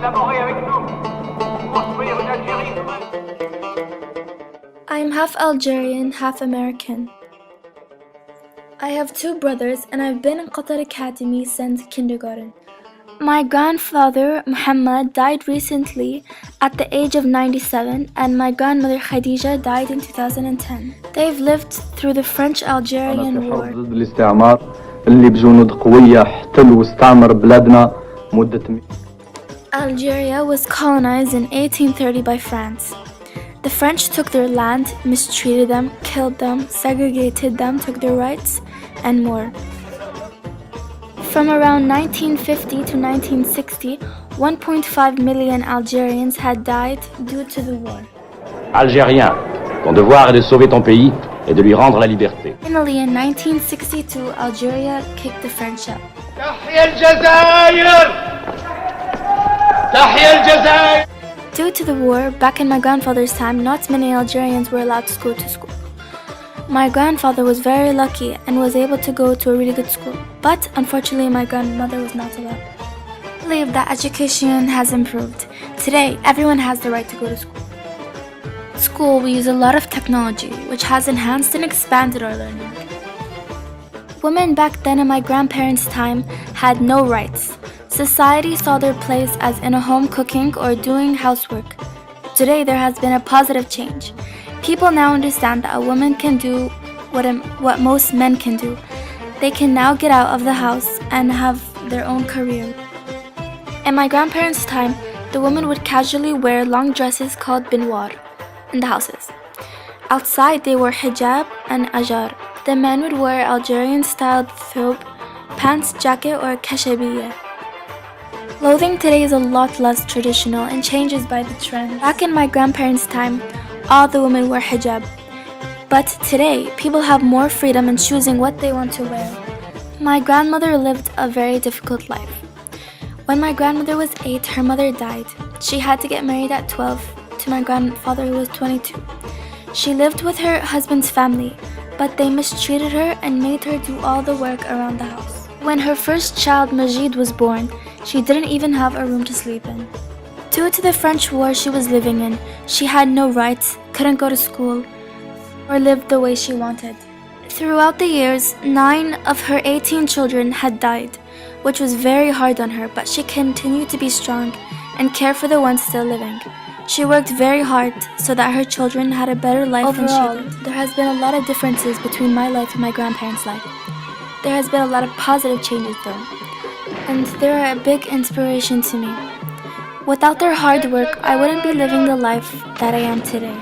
I'm half Algerian, half American. I have two brothers and I've been in Qatar Academy since kindergarten. My grandfather, Muhammad, died recently at the age of 97 and my grandmother Khadija died in 2010. They've lived through the French-Algerian War. ضد الاستعمار اللي بجنود قوية احتل واستعمر بلادنا مدة. Algeria was colonized in 1830 by France. The French took their land, mistreated them, killed them, segregated them, took their rights, and more. From around 1950 to 1960, 1.5 million Algerians had died due to the war. Algérien, ton devoir est de sauver ton pays et de lui rendre la liberté. Finally, in 1962, Algeria kicked the French out. تحيا الجزائر! تحيا الجزائر! Due to the war, back in my grandfather's time, not many Algerians were allowed to go to school. My grandfather was very lucky and was able to go to a really good school, but unfortunately my grandmother was not allowed. I believe that education has improved. Today, everyone has the right to go to school. School, we use a lot of technology, which has enhanced and expanded our learning. Women back then in my grandparents' time had no rights. Society saw their place as in a home cooking or doing housework. Today there has been a positive change. People now understand that a woman can do what most men can do. They can now get out of the house and have their own career. In my grandparents' time, the woman would casually wear long dresses called binwar in the houses. Outside they wore hijab and ajar. The men would wear Algerian-styled thobe, pants, jacket or kashabiyah. Clothing today is a lot less traditional and changes by the trend. Back in my grandparents' time, all the women wore hijab. But today, people have more freedom in choosing what they want to wear. My grandmother lived a very difficult life. When my grandmother was 8, her mother died. She had to get married at 12 to my grandfather who was 22. She lived with her husband's family, but they mistreated her and made her do all the work around the house. When her first child, Majid, was born, she didn't even have a room to sleep in. Due to the French war she was living in, she had no rights, couldn't go to school, or live the way she wanted. Throughout the years, 9 of her 18 children had died, which was very hard on her, but she continued to be strong and care for the ones still living. She worked very hard so that her children had a better life than she did. There has been a lot of differences between my life and my grandparents' life. There has been a lot of positive changes though, and they're a big inspiration to me. Without their hard work, I wouldn't be living the life that I am today.